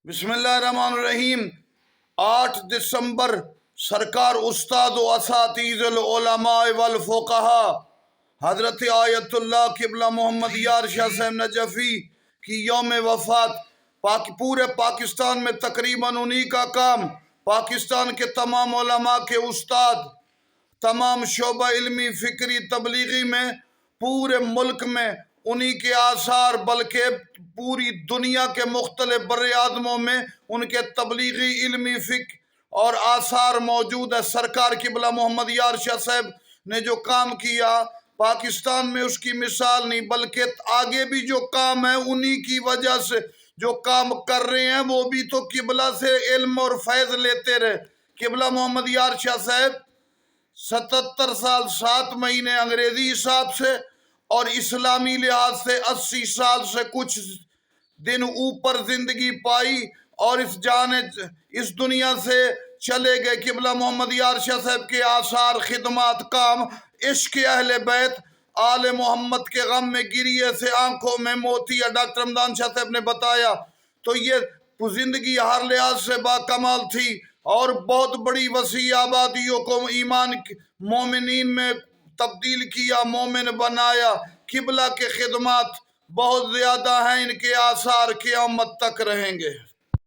بسم اللہ الرحمن الرحیم۔ 8 دسمبر سرکار استاد و اساتذہ العلماء والفقہاء حضرت آیت اللہ قبلہ محمد یار شاہ صاحب نجفی کی یوم وفات پورے پاکستان میں تقریباً انہی کا کام، پاکستان کے تمام علماء کے استاد، تمام شعبہ علمی فکری تبلیغی میں پورے ملک میں انہی کے آثار، بلکہ پوری دنیا کے مختلف براعظموں میں ان کے تبلیغی علمی فکر اور آثار موجود ہے۔ سرکار قبلہ محمد یار شاہ صاحب نے جو کام کیا پاکستان میں اس کی مثال نہیں، بلکہ آگے بھی جو کام ہے انہی کی وجہ سے جو کام کر رہے ہیں وہ بھی تو قبلہ سے علم اور فیض لیتے رہے۔ قبلہ محمد یار شاہ صاحب 77 سال 7 مہینے انگریزی حساب سے اور اسلامی لحاظ سے 80 سال سے کچھ دن اوپر زندگی پائی اور اس دنیا سے چلے گئے۔ قبلہ محمد یار شاہ صاحب کے آثار، خدمات، کام، عشق اہل بیت، آل محمد کے غم میں گریے سے آنکھوں میں موتی ہے۔ ڈاکٹر رمضان شاہ صاحب نے بتایا تو یہ زندگی ہر لحاظ سے باکمال تھی اور بہت بڑی وسیع آبادیوں کو ایمان مومنین میں تبدیل کیا، مومن بنایا۔ قبلہ کے خدمات بہت زیادہ ہیں، ان کے آثار قیامت تک رہیں گے۔